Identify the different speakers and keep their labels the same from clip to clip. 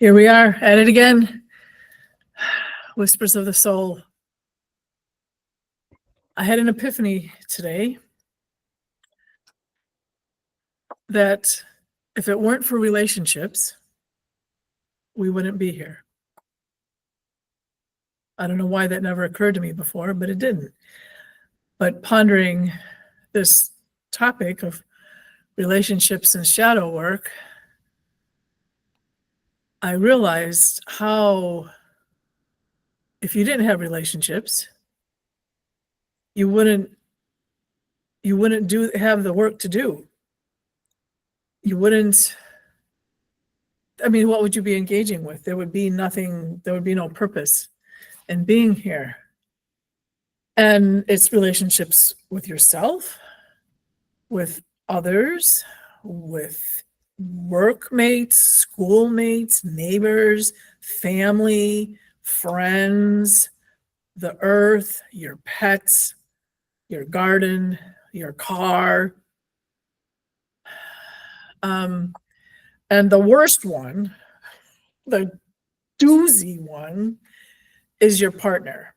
Speaker 1: Here we are at it again. Whispers of the Soul. I had an epiphany today that if it weren't for relationships, we wouldn't be here. I don't know why that never occurred to me before, but it didn't. But pondering this topic of relationships and shadow work, I realized how if you didn't have relationships, you wouldn't have the work to do. You wouldn't, what would you be engaging with? There would be nothing, there would be no purpose in being here. And it's relationships with yourself, with others, with workmates, schoolmates, neighbors, family, friends, the earth, your pets, your garden, your car. And the worst one, the doozy one, is your partner.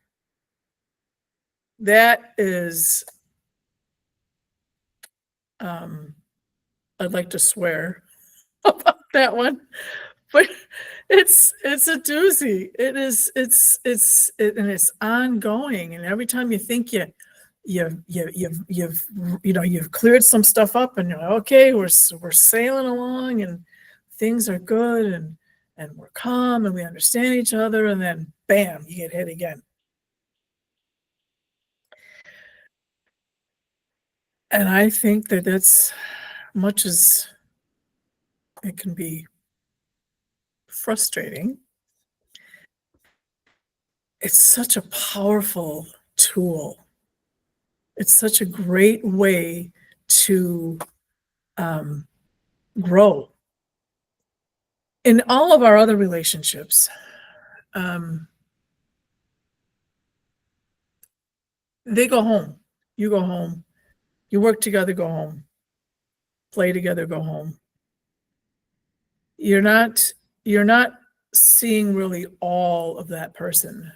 Speaker 1: That is, I'd like to swear about that one, but it's a doozy. It is, and it's ongoing. And every time you think you've cleared some stuff up and you're like, okay, we're sailing along and things are good and we're calm and we understand each other, and then bam, you get hit again. And I think that that's, much as it can be frustrating, it's such a powerful tool. It's such a great way to grow. In all of our other relationships, they go home. You go home. You work together, go home. Play together, go home. You're not seeing really all of that person.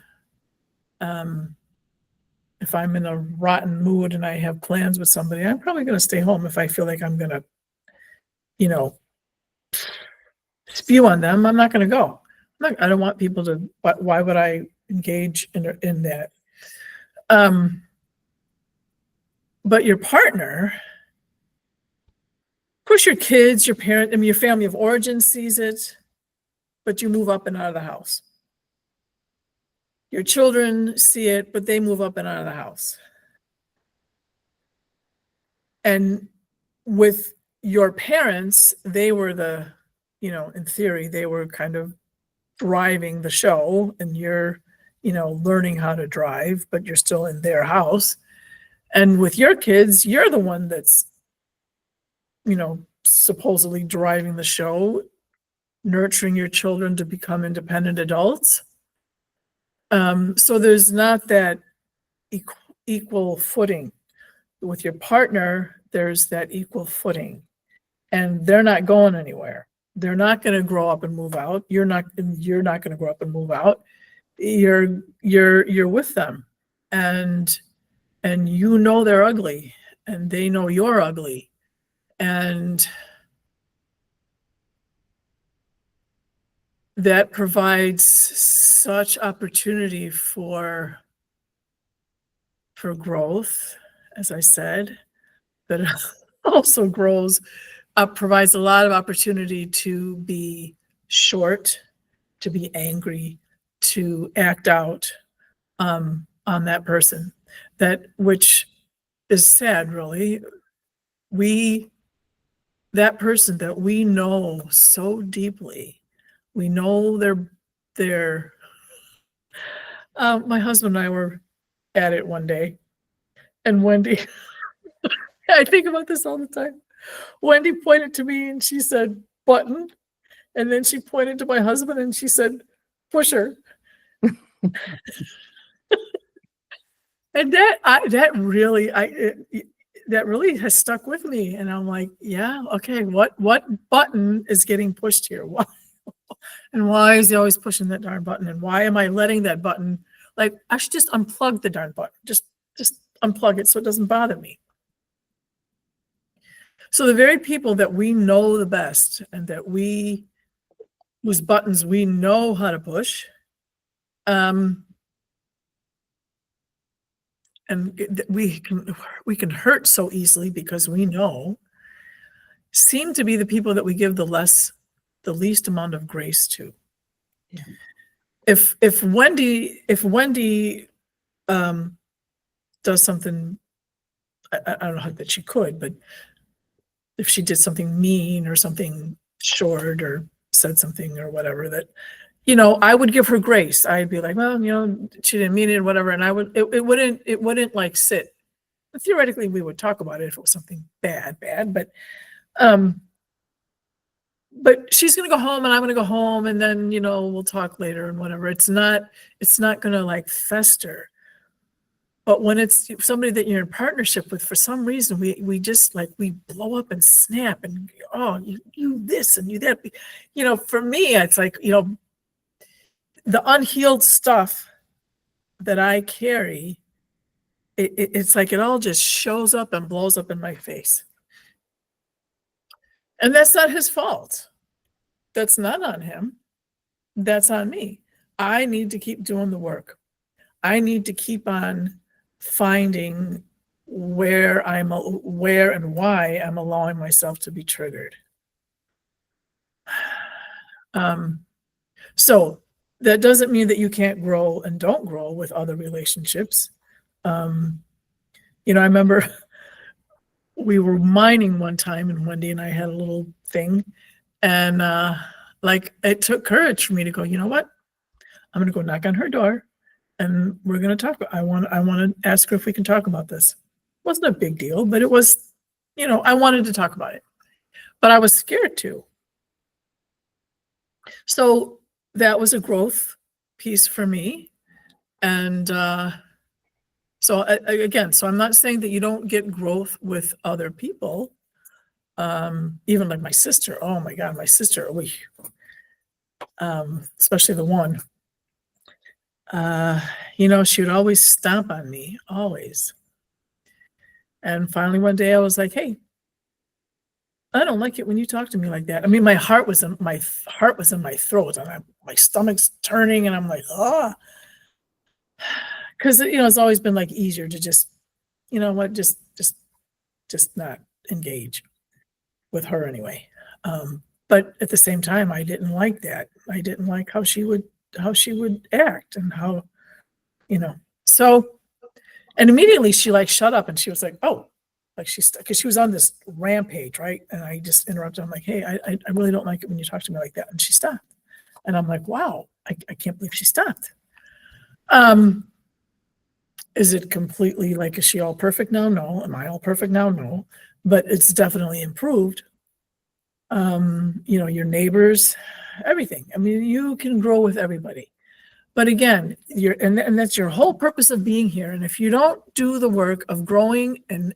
Speaker 1: If I'm in a rotten mood and I have plans with somebody, I'm probably going to stay home. If I feel like I'm going to, spew on them, I'm not going to go. I don't want people to, why would I engage in that? But your partner, of course, your kids, your parent, your family of origin sees it, but you move up and out of the house. Your children see it, but they move up and out of the house. And with your parents, they were the, in theory, they were kind of driving the show, and you're, learning how to drive, but you're still in their house. And with your kids, you're the one that's, supposedly driving the show, nurturing your children to become independent adults. So there's not that equal footing. With your partner, there's that equal footing, and they're not going anywhere. They're not going to grow up and move out. You're not going to grow up and move out. You're with them, and they're ugly, and they know you're ugly, and that provides such opportunity for growth, as I said, but it also provides a lot of opportunity to be short, to be angry, to act out on that person, which is sad, really. That person that we know so deeply, we know their my husband and I were at it one day, and Wendy, I think about this all the time. Wendy pointed to me and she said, "Button," and then she pointed to my husband and she said, "Pusher." And that really has stuck with me, and I'm like, yeah, okay, what button is getting pushed here? asshole? And why is he always pushing that darn button? And why am I letting that button, like, I should just unplug the darn button. Just unplug it so it doesn't bother me. So the very people that we know the best and whose buttons we know how to push, and we can hurt so easily because we know, seem to be the people that we give the least amount of grace to.
Speaker 2: Yeah.
Speaker 1: If Wendy does something, I don't know that she could, but if she did something mean or something short or said something or whatever, that, I would give her grace. I'd be like, well, she didn't mean it or whatever. And it wouldn't like sit. Theoretically, we would talk about it if it was something bad, but she's going to go home and I'm going to go home and then, we'll talk later and whatever. It's not going to like fester. But when it's somebody that you're in partnership with, for some reason, we just like, we blow up and snap and, oh, you this and you that. For me, it's like, the unhealed stuff that I carry, it's like it all just shows up and blows up in my face. And that's not his fault. That's not on him. That's on me. I need to keep doing the work. I need to keep on finding where and why I'm allowing myself to be triggered. So that doesn't mean that you can't grow and don't grow with other relationships. I remember we were mining one time and Wendy and I had a little thing, and like it took courage for me to go, you know what? I'm going to go knock on her door and we're going to talk. I want to ask her if we can talk about this. It wasn't a big deal, but it was, I wanted to talk about it, but I was scared to. So that was a growth piece for me. And so I'm not saying that you don't get growth with other people. Even like my sister, oh my God, my sister, especially the one, she would always stomp on me, always. And finally one day I was like, hey, I don't like it when you talk to me like that. I mean, my heart was in my throat and my stomach's turning and I'm like, oh, because, it's always been like easier to just, just not engage with her anyway. But at the same time, I didn't like that. I didn't like how she would act and how, so, and immediately she like shut up and she was like, oh, like because she was on this rampage, right? And I just interrupted. I'm like, hey, I really don't like it when you talk to me like that. And she stopped. And I'm like, wow, I can't believe she stopped. Is it completely like, is she all perfect now? No. Am I all perfect now? No. But it's definitely improved. Your neighbors, everything. I mean, you can grow with everybody. But again, and that's your whole purpose of being here. And if you don't do the work of growing and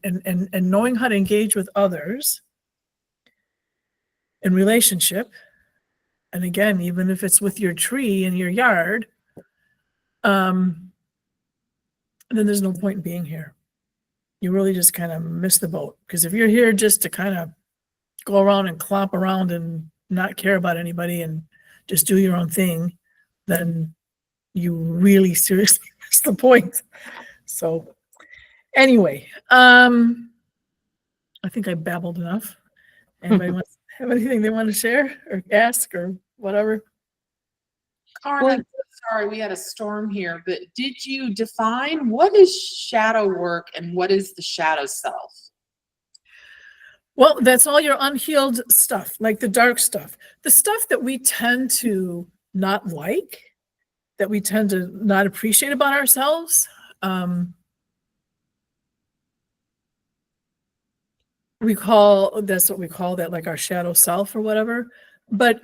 Speaker 1: knowing how to engage with others in relationship, and again, even if it's with your tree in your yard, then there's no point in being here. You really just kind of miss the boat. Because if you're here just to kind of go around and clomp around and not care about anybody and just do your own thing, then you really seriously miss the point. So anyway, I think I babbled enough. Anybody have anything they want to share or ask or whatever?
Speaker 2: Karen, I'm sorry we had a storm here, but did you define what is shadow work and what is the shadow self?
Speaker 1: Well, that's all your unhealed stuff, like the dark stuff, the stuff that we tend to not like, that we tend to not appreciate about ourselves. That's what we call that, like our shadow self or whatever. But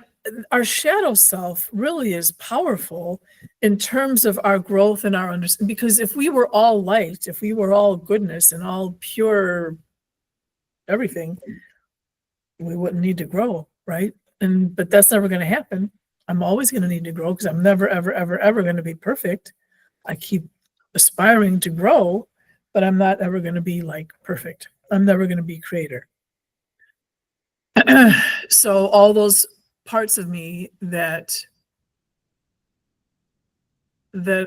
Speaker 1: our shadow self really is powerful in terms of our growth and our understanding. Because if we were all light, if we were all goodness and all pure everything, we wouldn't need to grow, right? But that's never going to happen I'm always going to need to grow because I'm never, ever, ever, ever going to be perfect. I keep aspiring to grow, but I'm not ever going to be like perfect. I'm never going to be creator. So all those parts of me that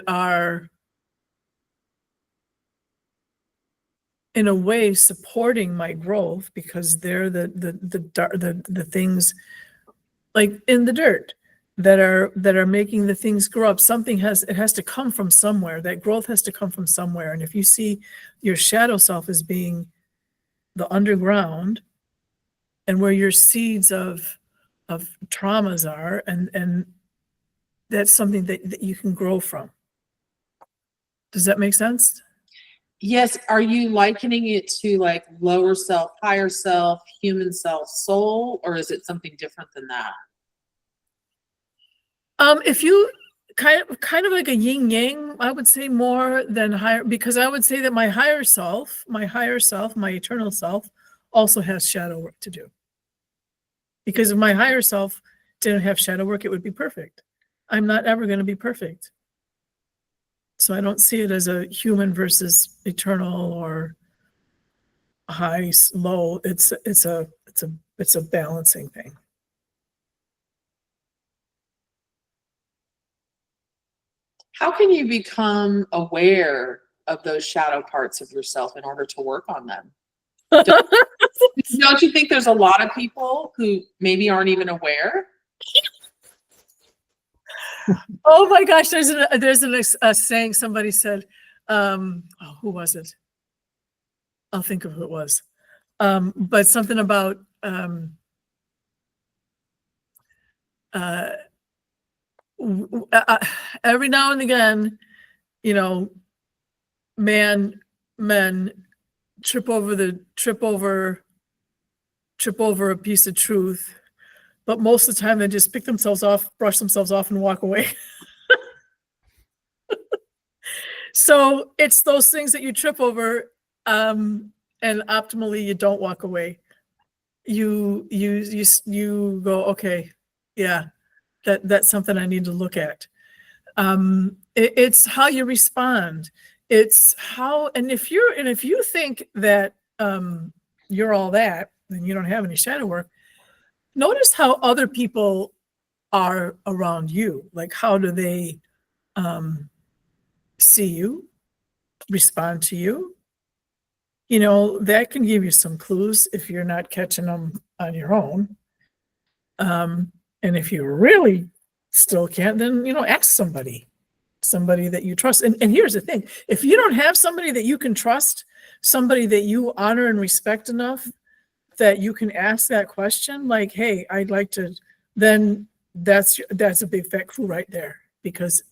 Speaker 1: are in a way supporting my growth because they're the things like in the dirt that are making the things grow up. It has to come from somewhere. That growth has to come from somewhere. And if you see your shadow self as being the underground and where your seeds of traumas are, and that's something that you can grow from. Does that make sense?
Speaker 2: Yes. Are you likening it to like lower self, higher self, human self, soul, or is it something different than that?
Speaker 1: If you kind of like a yin yang, I would say more than higher, because I would say that my higher self, my eternal self, also has shadow work to do. Because if my higher self didn't have shadow work, it would be perfect. I'm not ever going to be perfect. So I don't see it as a human versus eternal or high, low. It's a balancing thing.
Speaker 2: How can you become aware of those shadow parts of yourself in order to work on them? Don't you think there's a lot of people who maybe aren't even aware?
Speaker 1: Oh my gosh, there's a saying somebody said, who was it? I'll think of who it was. But something about every now and again, men trip over a piece of truth, but most of the time they just pick themselves off, brush themselves off, and walk away. So it's those things that you trip over, and optimally you don't walk away. You go, okay, yeah, that's something I need to look at. It's how you respond. It's how, and if you think that you're all that and you don't have any shadow work, notice how other people are around you. Like, how do they see you, respond to you? That can give you some clues if you're not catching them on your own. And if you really still can't, then, ask somebody that you trust. And here's the thing, if you don't have somebody that you can trust, somebody that you honor and respect enough that you can ask that question, like, hey, I'd like to, then that's a big fat clue right there, because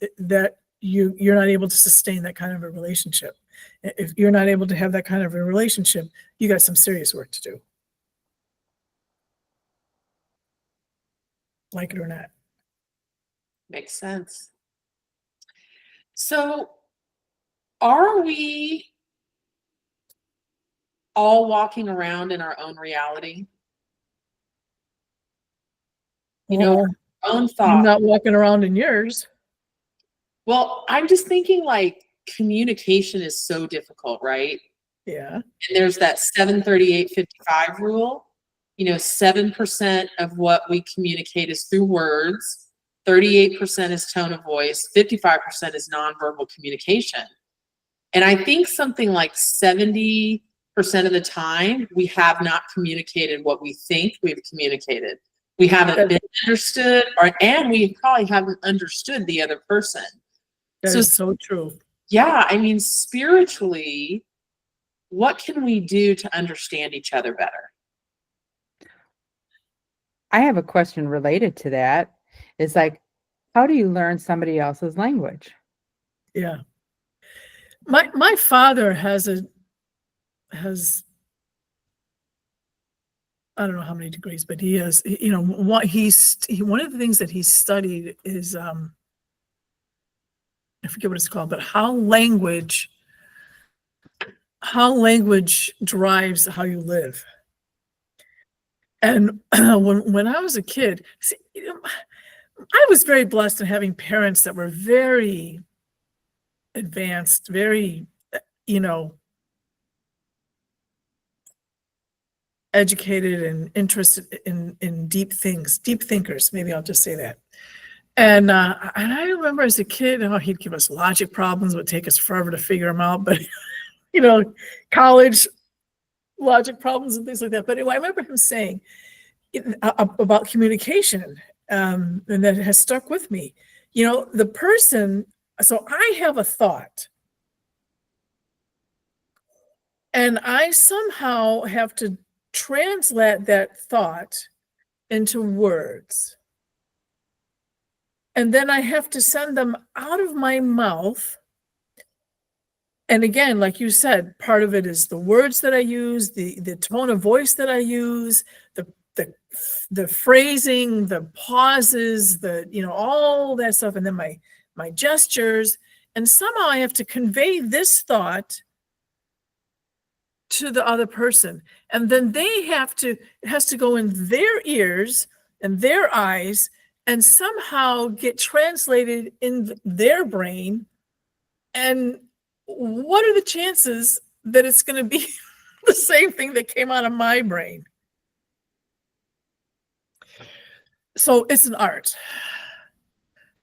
Speaker 1: you're not able to sustain that kind of a relationship. If you're not able to have that kind of a relationship, you got some serious work to do. Like it or not.
Speaker 2: Makes sense. So are we all walking around in our own reality? Our own thoughts.
Speaker 1: I'm not walking around in yours.
Speaker 2: Well, I'm just thinking, like, communication is so difficult, right?
Speaker 1: Yeah.
Speaker 2: And there's that 738-55 rule. 7% of what we communicate is through words, 38% is tone of voice, 55% is nonverbal communication. And I think something like 70% of the time, we have not communicated what we think we've communicated. We haven't been understood, and we probably haven't understood the other person.
Speaker 1: That is so true.
Speaker 2: Yeah, spiritually, what can we do to understand each other better?
Speaker 3: I have a question related to that. It's like, how do you learn somebody else's language?
Speaker 1: Yeah. My father has I don't know how many degrees, but he has, one of the things that he studied is I forget what it's called, but how language drives how you live. And when I was a kid, see, I was very blessed in having parents that were very advanced, very, you know, educated and interested in deep things, deep thinkers. Maybe I'll just say that. And I remember as a kid, he'd give us logic problems. It would take us forever to figure them out. But college logic problems and things like that. But anyway, I remember him saying about communication, and that has stuck with me. The person. So I have a thought, and I somehow have to translate that thought into words. And then I have to send them out of my mouth. And again, like you said, part of it is the words that I use, the tone of voice that I use, the phrasing, the pauses, all that stuff, and then my gestures. And somehow I have to convey this thought to the other person. And then it has to go in their ears and their eyes and somehow get translated in their brain. And what are the chances that it's going to be the same thing that came out of my brain? So it's an art.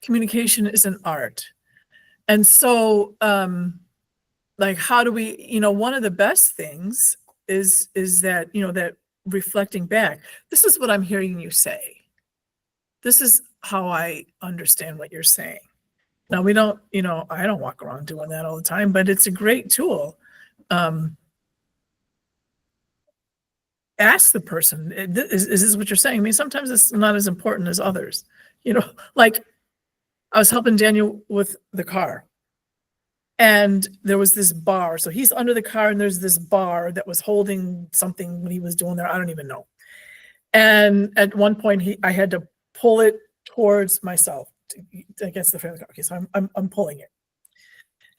Speaker 1: Communication is an art. And so, how do we, one of the best things is that, that reflecting back, this is what I'm hearing you say. This is how I understand what you're saying. Now we don't, I don't walk around doing that all the time, but it's a great tool. Ask the person, is this what you're saying? I mean, sometimes it's not as important as others. Like I was helping Daniel with the car, and there was this bar. So he's under the car, and there's this bar that was holding something when he was doing there. I don't even know. And at one point, I had to pull it towards myself against the frame of the car. Okay, so I'm pulling it.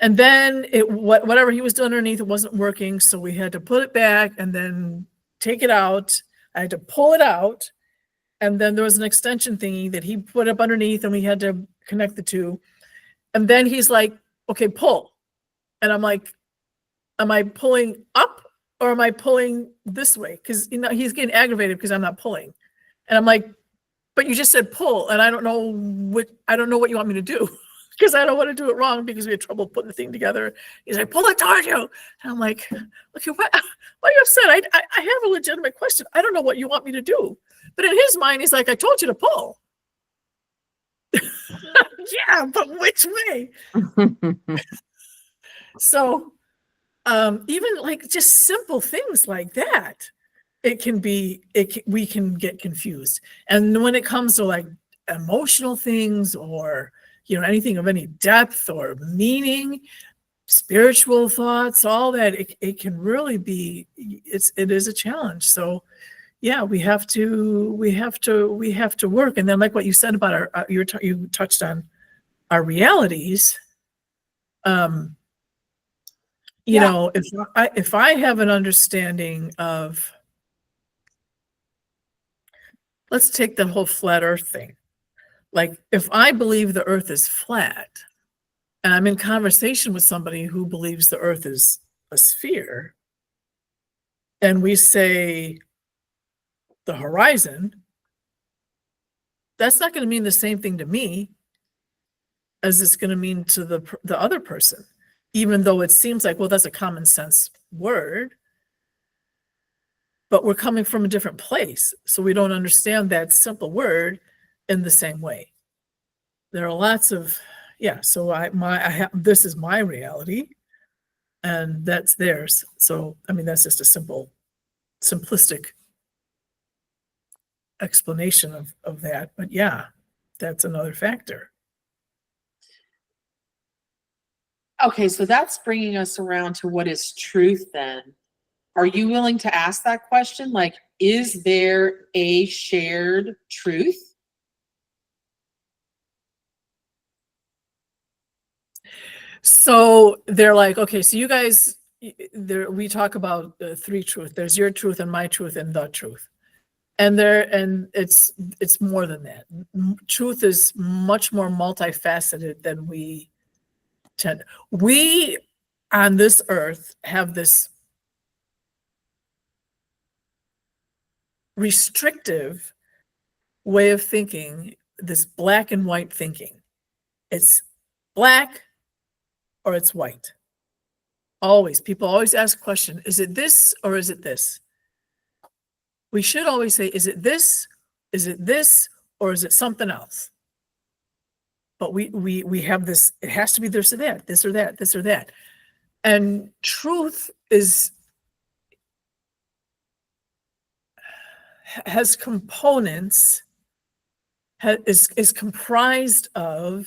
Speaker 1: And then whatever he was doing underneath, it wasn't working. So we had to put it back and then take it out. I had to pull it out. And then there was an extension thingy that he put up underneath, and we had to connect the two. And then he's like, okay, pull. And I'm like, am I pulling up or am I pulling this way? Because he's getting aggravated because I'm not pulling. And I'm like, but you just said pull, and I don't know what you want me to do, because I don't want to do it wrong, because we had trouble putting the thing together. He's like, pull it toward you. And I'm like, okay, why are you upset? I have a legitimate question. I don't know what you want me to do. But in his mind, he's like, I told you to pull. Yeah, but which way? So even like just simple things like that, we can get confused. And when it comes to like emotional things, or anything of any depth or meaning, spiritual thoughts, all that, it can really be, it is a challenge. So yeah, we have to work. And then, like what you said about you touched on our realities. If I have an understanding of, let's take the whole flat earth thing. Like if I believe the earth is flat, and I'm in conversation with somebody who believes the earth is a sphere, and we say the horizon, that's not going to mean the same thing to me as it's going to mean to the other person, even though it seems like, well, that's a common sense word, but we're coming from a different place, so we don't understand that simple word in the same way. There are lots of, so this is my reality, and that's theirs. So I mean, that's just a simplistic explanation of that. But yeah, that's another factor.
Speaker 2: Okay, so that's bringing us around to what is truth then. Are you willing to ask that question? Like, is there a shared truth?
Speaker 1: So they're like, okay, so you guys, we talk about three truth. There's your truth and my truth and the truth. and it's more than that. Truth is much more multifaceted than we tend. We on this earth have this restrictive way of thinking, this black and white thinking. It's black or it's white. Always. People always ask a question, is it this or is it this? We should always say, is it this, or is it something else? But we have this, it has to be this or that, this or that, this or that. And truth has components, is comprised of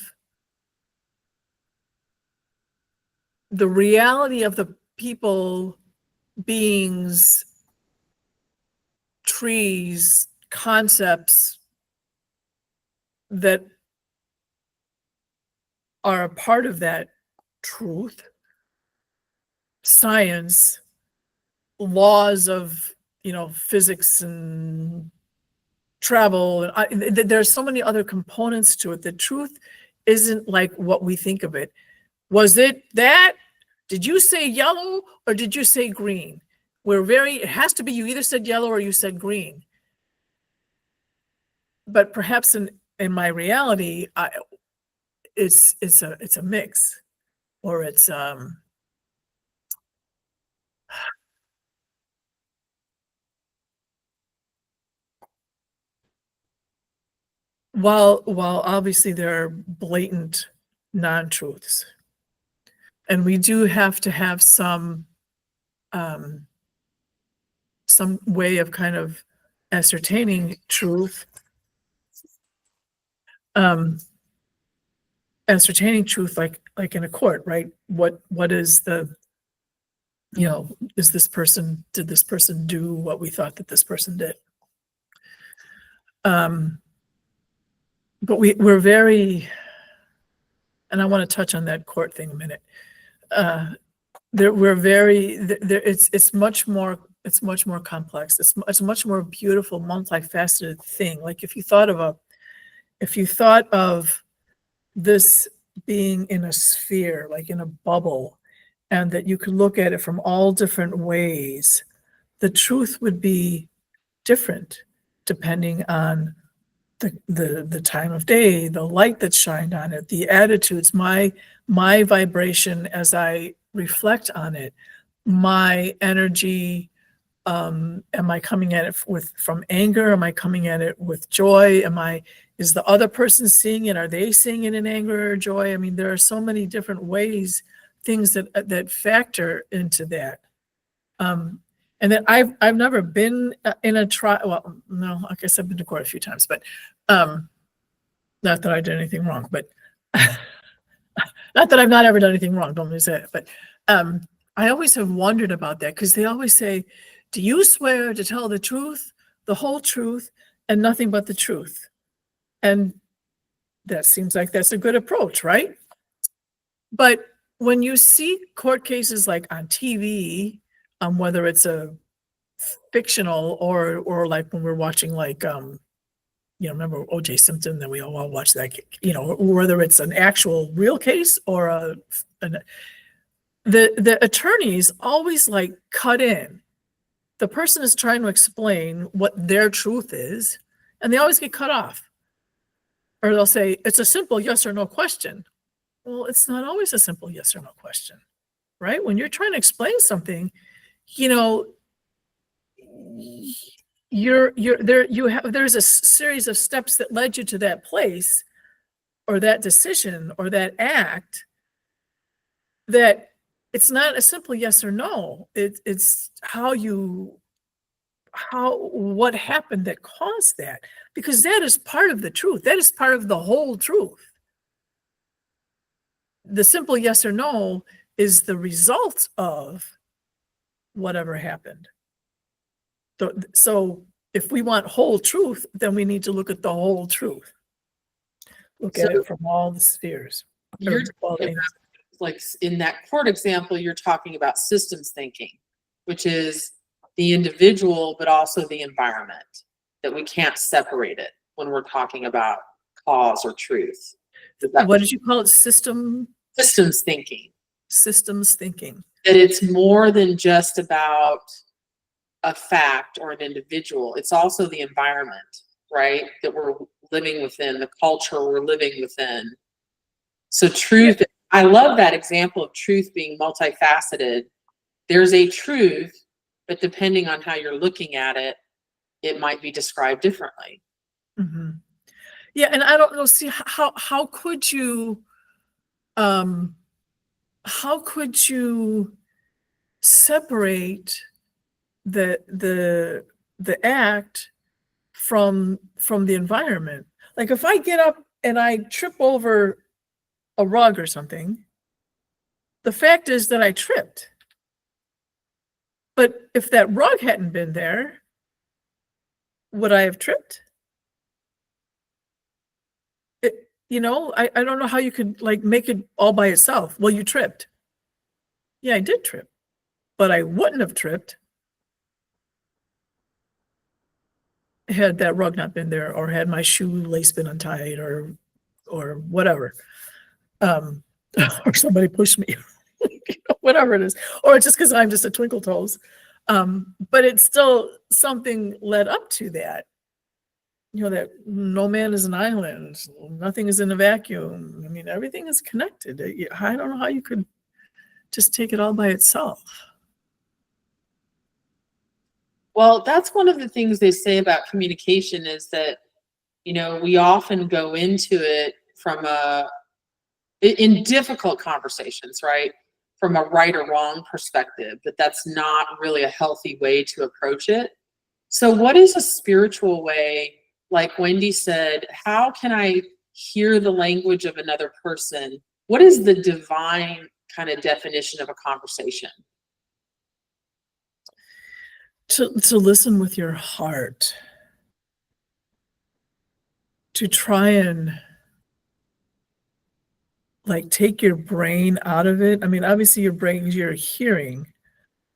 Speaker 1: the reality of the people, beings, trees, concepts that are a part of that truth, science, laws of, physics and travel. And there's so many other components to it. The truth isn't like what we think of it. Was it that? Did you say yellow or did you say green? It has to be you either said yellow or you said green. But perhaps in my reality, it's a mix, or it's while obviously there are blatant non-truths, and we do have to have some way of kind of ascertaining truth, like in a court, right? What is the, did this person do what we thought that this person did? But we're very, and I want to touch on that court thing a minute. It's much more complex. It's a much more beautiful, multifaceted thing. Like if you thought of this being in a sphere, like in a bubble, and that you could look at it from all different ways, the truth would be different depending on the time of day, the light that's shined on it, the attitudes, my vibration as I reflect on it, my energy. Am I coming at it from anger? Am I coming at it with joy? Is the other person seeing it? Are they seeing it in anger or joy? I mean, there are so many different ways, things that factor into that. And then I've never been in a trial. Well, no, I guess I've been to court a few times, but not that I did anything wrong, but not that I've not ever done anything wrong. Don't let me say it, but I always have wondered about that, because they always say, do you swear to tell the truth, the whole truth, and nothing but the truth? And that seems like that's a good approach, right? But when you see court cases like on TV, whether it's a fictional or like when we're watching, like remember O.J. Simpson, that we all watch that, whether it's an actual real case or the attorneys always like cut in. The person is trying to explain what their truth is, and they always get cut off. Or they'll say, it's a simple yes or no question. Well, it's not always a simple yes or no question, right? When you're trying to explain something, there's a series of steps that led you to that place or that decision or that act, that it's not a simple yes or no. It's what happened that caused that, because that is part of the truth. That is part of the whole truth. The simple yes or no is the result of whatever happened. So if we want whole truth, then we need to look at the whole truth. Look at it from all the spheres.
Speaker 2: Like in that court example, you're talking about systems thinking, which is the individual, but also the environment. that we can't separate it when we're talking about cause or truth. That
Speaker 1: What did you call it?
Speaker 2: systems thinking.
Speaker 1: Systems thinking.
Speaker 2: That it's more than just about a fact or an individual. It's also the environment, right? That we're living within, the culture we're living within. So truth, I love that example of truth being multifaceted. There's a truth, but depending on how you're looking at it, it might be described differently.
Speaker 1: Mm-hmm. Yeah, and I don't know, see, how could you separate the act from the environment? Like if I get up and I trip over a rug or something, the fact is that I tripped. But if that rug hadn't been there, would I have tripped? I don't know how you could like make it all by itself. Well, you tripped. Yeah, I did trip, but I wouldn't have tripped had that rug not been there, or had my shoelace been untied, or whatever, or somebody pushed me, whatever it is, or just because I'm just a twinkle toes. But it's still something led up to that. That no man is an island, nothing is in a vacuum. I mean, everything is connected. I don't know how you could just take it all by itself.
Speaker 2: Well, that's one of the things they say about communication is that, we often go into it in difficult conversations, right? From a right or wrong perspective, but that's not really a healthy way to approach it. So what is a spiritual way? Like Wendy said, how can I hear the language of another person? What is the divine kind of definition of a conversation?
Speaker 1: To listen with your heart, to try and like take your brain out of it. I mean, obviously your brain is your hearing,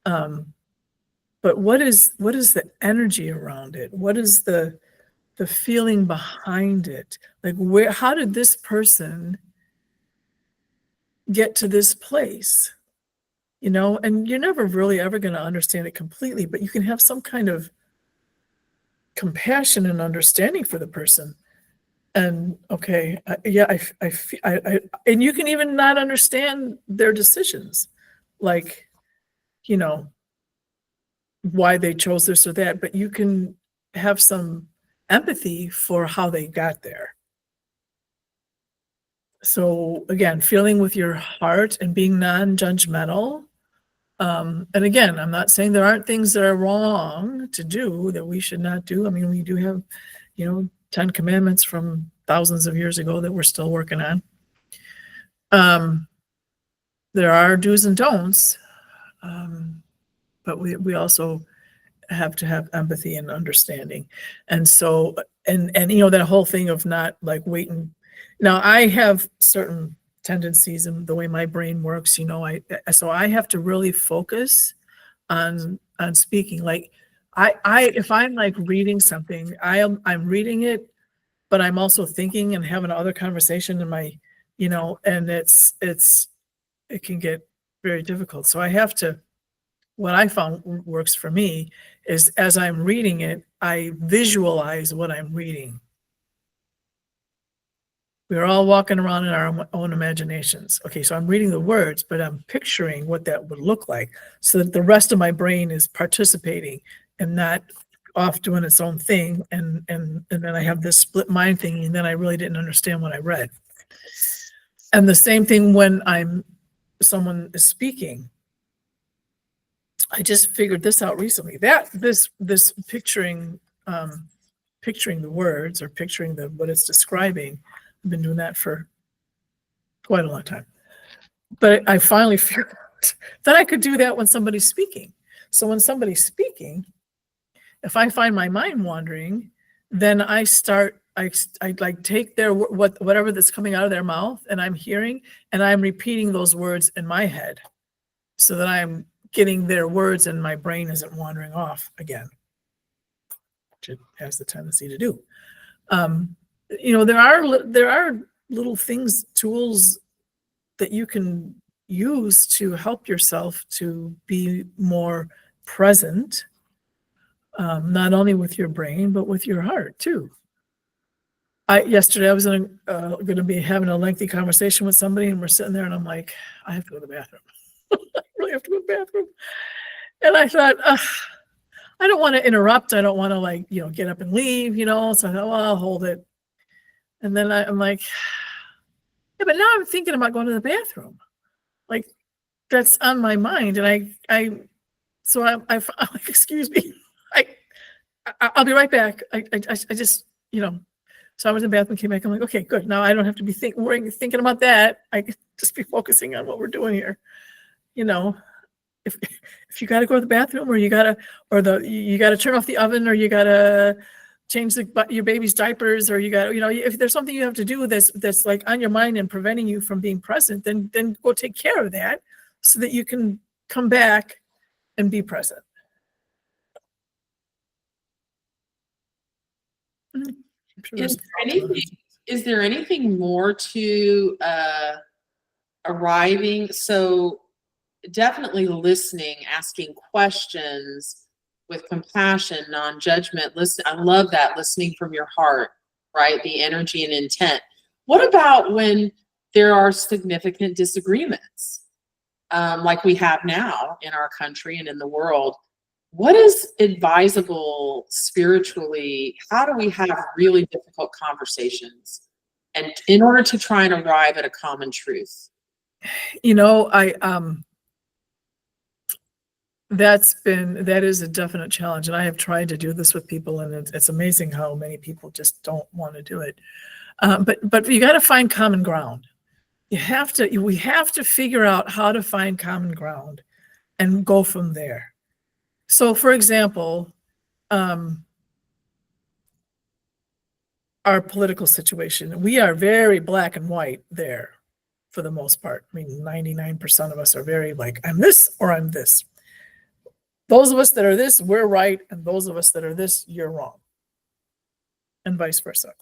Speaker 1: but what is the energy around it? What is the feeling behind it? Like how did this person get to this place? And you're never really ever going to understand it completely, but you can have some kind of compassion and understanding for the person. And okay, and you can even not understand their decisions, like, why they chose this or that, but you can have some empathy for how they got there. So again, feeling with your heart and being non-judgmental. And again, I'm not saying there aren't things that are wrong to do that we should not do. I mean, we do have, 10 commandments from thousands of years ago that we're still working on. There are do's and don'ts, but we also have to have empathy and understanding. And so, and that whole thing of not like waiting. Now I have certain tendencies in the way my brain works, so I have to really focus on speaking. Like if I'm like reading something, I'm reading it, but I'm also thinking and having other conversation in my, and it can get very difficult. So I have to, what I found works for me is as I'm reading it, I visualize what I'm reading. We're all walking around in our own imaginations. Okay, so I'm reading the words, but I'm picturing what that would look like so that the rest of my brain is participating and not off doing its own thing. And then I have this split mind thing, and then I really didn't understand what I read. And the same thing when someone is speaking. I just figured this out recently. This picturing the words or picturing what it's describing. I've been doing that for quite a long time. But I finally figured out that I could do that when somebody's speaking. So when somebody's speaking, if I find my mind wandering, then I like take whatever that's coming out of their mouth and I'm hearing, and I'm repeating those words in my head so that I'm getting their words and my brain isn't wandering off again. which it has the tendency to do. There are little things, tools that you can use to help yourself to be more present, not only with your brain, but with your heart too. Yesterday I was going to be having a lengthy conversation with somebody, and we're sitting there, and I'm like, I have to go to the bathroom. I really have to go to the bathroom. And I thought, I don't want to interrupt. I don't want to get up and leave, So I thought, well, I'll hold it. And then I'm like, yeah, but now I'm thinking about going to the bathroom. Like, that's on my mind. And I'm like, excuse me, I'll be right back. I just, so I was in the bathroom, came back. I'm like, okay, good. Now I don't have to be thinking about that. I can just be focusing on what we're doing here. If you got to go to the bathroom, or you got to turn off the oven, or you got to change your baby's diapers, or if there's something you have to do that's like on your mind and preventing you from being present, then go take care of that so that you can come back and be present. Sure
Speaker 2: is there anything more to arriving? So definitely listening, asking questions with compassion, non-judgment. Listen, I love that, listening from your heart, right? The energy and intent. What about when there are significant disagreements, like we have now in our country and in the world? What is advisable spiritually? How do we have really difficult conversations, and in order to try and arrive at a common truth?
Speaker 1: That is a definite challenge, and I have tried to do this with people, and it's amazing how many people just don't want to do it. But you got to find common ground. We have to figure out how to find common ground and go from there. So, for example, our political situation, we are very black and white there for the most part. I mean, 99% of us are very like, I'm this or I'm this. Those of us that are this, we're right, and those of us that are this, you're wrong, and vice versa.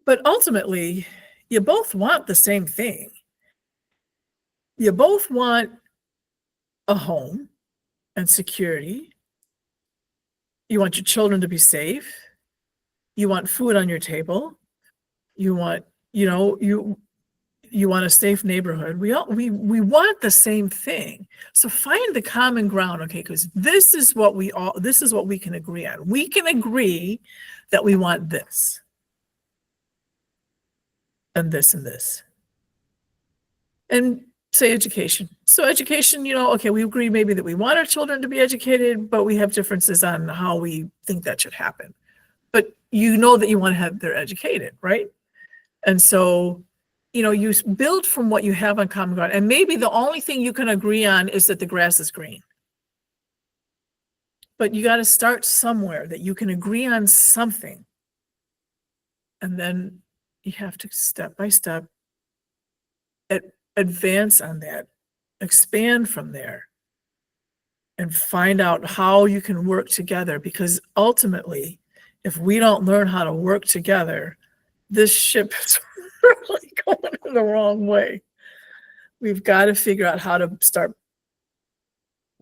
Speaker 1: But ultimately, you both want the same thing. You both want a home and security. You want your children to be safe. You want food on your table. You want, you want a safe neighborhood. We want the same thing. So find the common ground, okay? Because this is what we can agree on. We can agree that we want this and this and this. And say education. So education, okay, we agree maybe that we want our children to be educated, but we have differences on how we think that should happen. But that you want to have they're educated, right? And so, you build from what you have on common ground. And maybe the only thing you can agree on is that the grass is green. But you got to start somewhere that you can agree on something. And then you have to step by step advance on that, expand from there, and find out how you can work together. Because ultimately, if we don't learn how to work together, this ship is really going in the wrong way. We've got to figure out how to start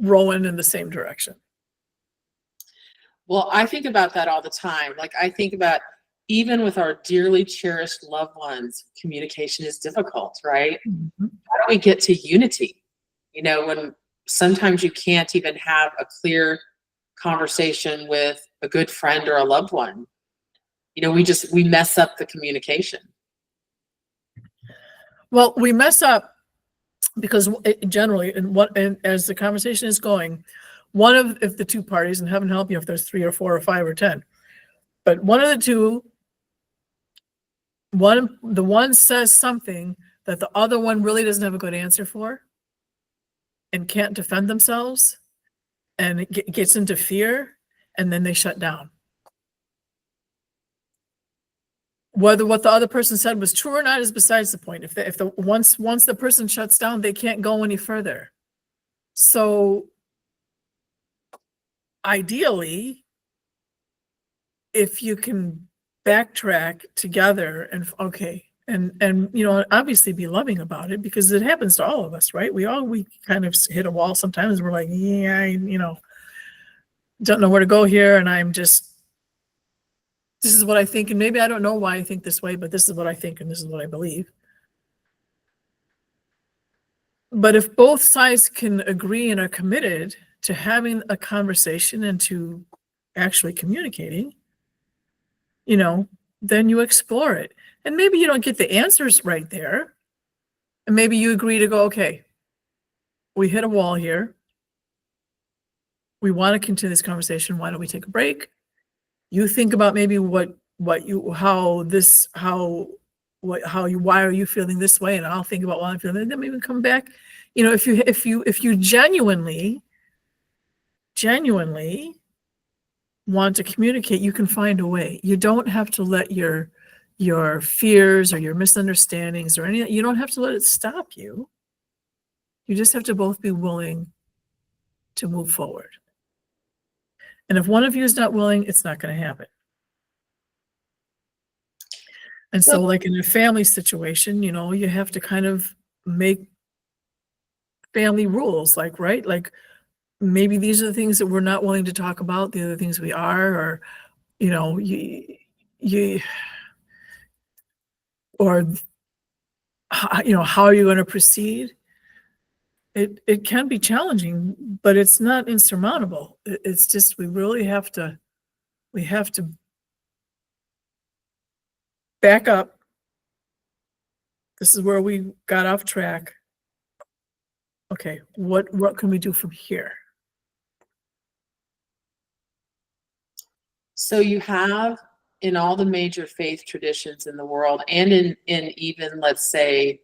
Speaker 1: rowing in the same direction.
Speaker 2: Well, I think about that all the time. Like, I think about, even with our dearly cherished loved ones, communication is difficult, right? Mm-hmm. How do we get to unity? When sometimes you can't even have a clear conversation with a good friend or a loved one. We mess up the communication.
Speaker 1: Well, we mess up because generally, and as the conversation is going, one of the two parties, and heaven help you if there's 3 or 4 or 5 or 10, but one of the two, the one says something that the other one really doesn't have a good answer for and can't defend themselves, and it gets into fear, and then they shut down. Whether what the other person said was true or not is besides the point. Once the person shuts down, they can't go any further. So ideally, if you can backtrack together and okay, and obviously be loving about it, because it happens to all of us, right? We kind of hit a wall sometimes. We're like, yeah, don't know where to go here, and this is what I think, and maybe I don't know why I think this way, but this is what I think, and this is what I believe. But if both sides can agree and are committed to having a conversation and to actually communicating, then you explore it. And maybe you don't get the answers right there. And maybe you agree to go, okay, we hit a wall here. We want to continue this conversation. Why don't we take a break? You think about maybe why are you feeling this way? And I'll think about why I'm feeling, and then maybe come back. If you genuinely want to communicate, you can find a way. You don't have to let your fears or your misunderstandings or anything, you don't have to let it stop you. You just have to both be willing to move forward. And if one of you is not willing, it's not going to happen. And so like in a family situation, you have to kind of make family rules, like, right? Like maybe these are the things that we're not willing to talk about, the other things we are, or, how are you going to proceed? It can be challenging, but it's not insurmountable. It's just, we have to back up. This is where we got off track. Okay, what can we do from here?
Speaker 2: So you have in all the major faith traditions in the world, and in even, let's say,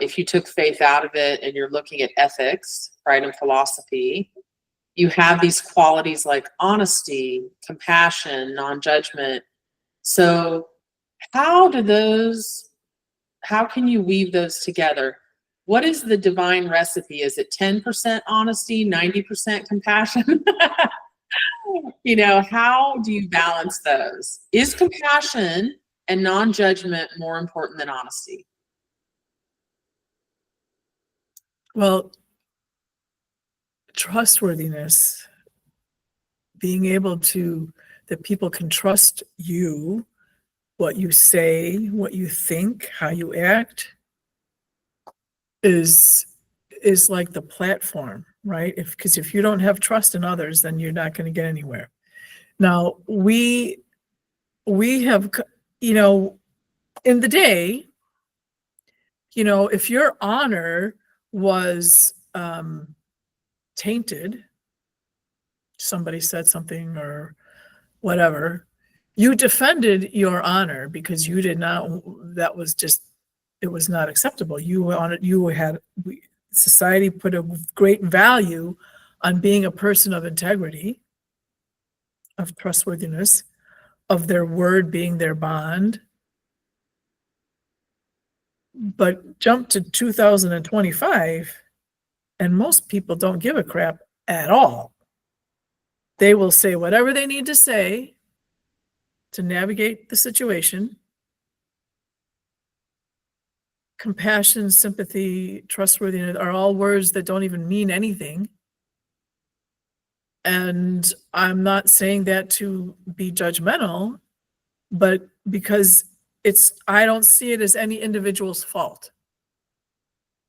Speaker 2: if you took faith out of it and you're looking at ethics, right, and philosophy, you have these qualities like honesty, compassion, non-judgment. So how can you weave those together? What is the divine recipe? Is it 10% honesty, 90% compassion? How do you balance those? Is compassion and non-judgment more important than honesty?
Speaker 1: Well, trustworthiness, being able that people can trust you, what you say, what you think, how you act, is like the platform, right? Because if you don't have trust in others, then you're not going to get anywhere. Now, we have, in the day, if your honor was tainted, somebody said something or whatever, you defended your honor because you did not, it was not acceptable. Society put a great value on being a person of integrity, of trustworthiness, of their word being their bond. But jump to 2025, and most people don't give a crap at all. They will say whatever they need to say to navigate the situation. Compassion, sympathy, trustworthiness are all words that don't even mean anything. And I'm not saying that to be judgmental, but because I don't see it as any individual's fault.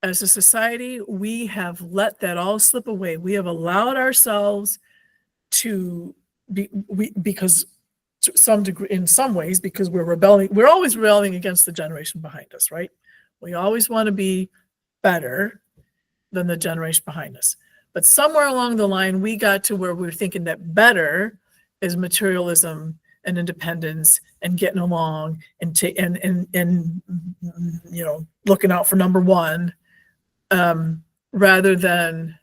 Speaker 1: As a society, we have let that all slip away. We have allowed ourselves to because to some degree, in some ways, because we're always rebelling against the generation behind us, right? We always want to be better than the generation behind us. But somewhere along the line, we got to where we were thinking that better is materialism and independence and getting along and looking out for number one, rather than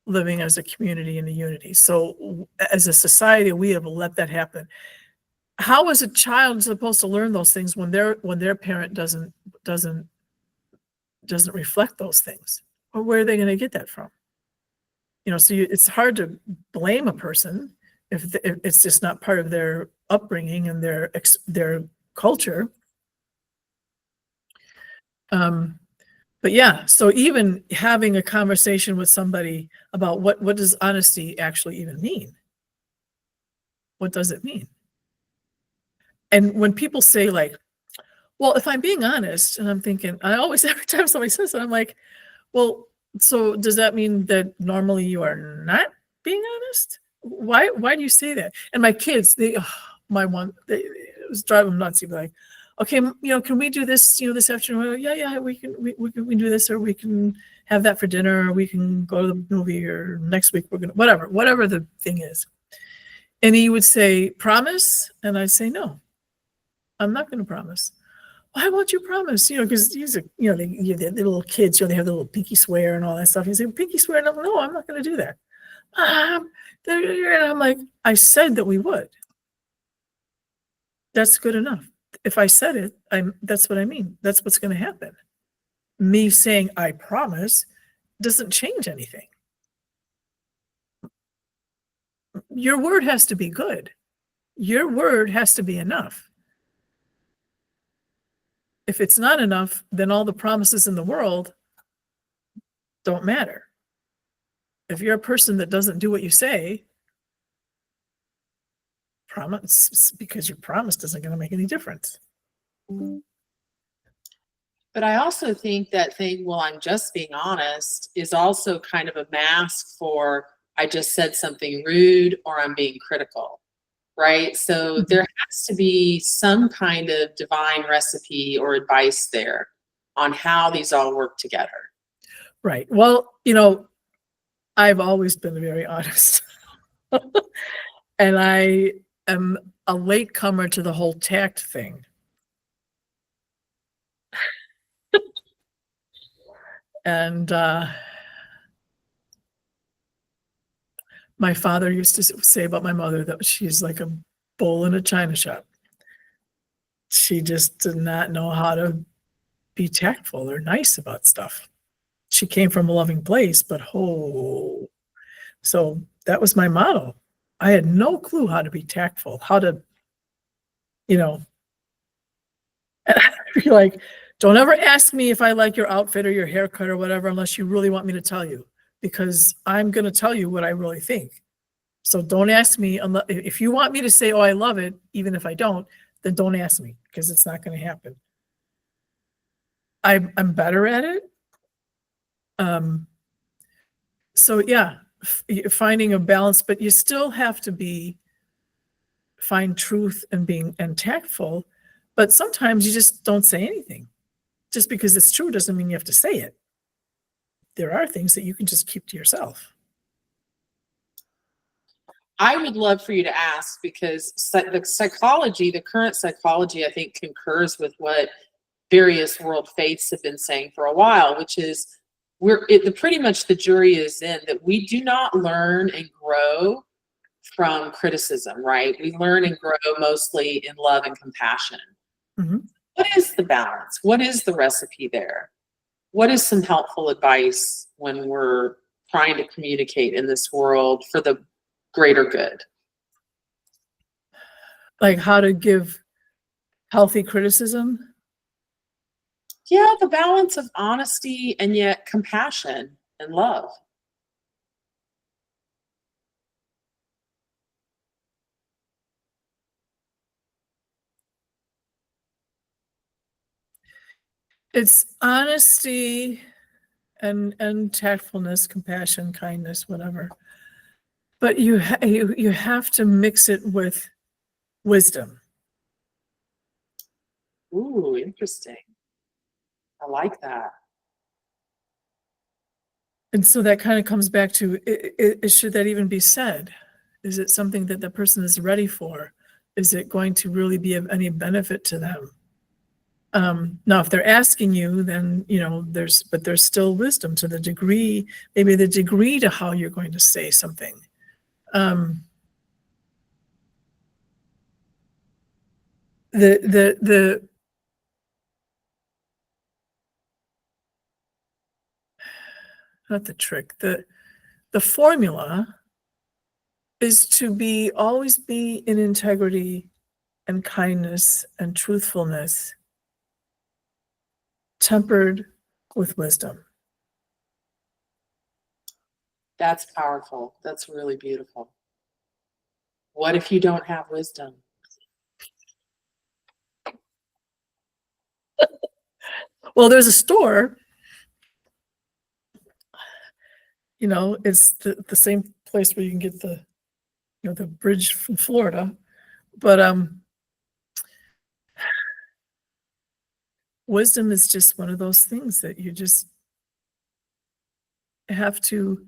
Speaker 1: living as a community in a unity. So as a society, we have let that happen. How is a child supposed to learn those things when their parent doesn't reflect those things? Or where are they going to get that from? So it's hard to blame a person if it's just not part of their upbringing and their culture. But yeah, so even having a conversation with somebody about what does honesty actually even mean? What does it mean? And when people say like, well, if I'm being honest, and I'm thinking, I always, every time somebody says that, I'm like, well, so does that mean that normally you are not being honest? Why do you say that? And my kids, it was driving them nuts. You'd be like, okay, can we do this, this afternoon? Yeah, we can do this, or we can have that for dinner, or we can go to the movie, or next week we're gonna, whatever the thing is. And he would say, promise? And I'd say, no, I'm not going to promise. Why won't you promise? Because these are, the little kids, they have the little pinky swear and all that stuff. You say, pinky swear? No, I'm not going to do that. And I'm like, I said that we would. That's good enough. If I said it, that's what I mean. That's what's going to happen. Me saying I promise doesn't change anything. Your word has to be good. Your word has to be enough. If it's not enough, then all the promises in the world don't matter. If you're a person that doesn't do what you say, promise because your promise isn't going to make any difference.
Speaker 2: But I also think that thing, well, I'm just being honest, is also kind of a mask for I just said something rude or I'm being critical, right? So there has to be some kind of divine recipe or advice there on how these all work together.
Speaker 1: Right. Well, I've always been very honest. And I am a latecomer to the whole tact thing. And my father used to say about my mother that she's like a bull in a china shop. She just did not know how to be tactful or nice about stuff. She came from a loving place, but so that was my motto. I had no clue how to be tactful, how to, be like, don't ever ask me if I like your outfit or your haircut or whatever, unless you really want me to tell you, because I'm going to tell you what I really think. So don't ask me unless, if you want me to say, oh, I love it, even if I don't, then don't ask me, because it's not going to happen. I'm better at it. So yeah, finding a balance, but you still have to find truth and tactful. But sometimes you just don't say anything. Just because it's true doesn't mean you have to say it. There are things that you can just keep to yourself.
Speaker 2: I would love for you to ask, because the current psychology, I think, concurs with what various world faiths have been saying for a while, which is pretty much the jury is in that we do not learn and grow from criticism, right? We learn and grow mostly in love and compassion.
Speaker 1: Mm-hmm.
Speaker 2: What is the balance? What is the recipe there? What is some helpful advice when we're trying to communicate in this world for the greater good?
Speaker 1: Like how to give healthy criticism?
Speaker 2: Yeah, the balance of honesty and yet compassion and love.
Speaker 1: It's honesty and tactfulness, compassion, kindness, whatever. But you have to mix it with wisdom.
Speaker 2: Ooh, interesting. I like that.
Speaker 1: And so that kind of comes back to, should that even be said? Is it something that the person is ready for? Is it going to really be of any benefit to them? Now, if they're asking you, then, there's still wisdom to the degree, maybe the degree to how you're going to say something. Not the trick, the the formula is to always be in integrity and kindness and truthfulness, tempered with wisdom.
Speaker 2: That's powerful. That's really beautiful. What if you don't have wisdom?
Speaker 1: Well, there's a store, it's the same place where you can get the bridge from Florida, but wisdom is just one of those things that you just have to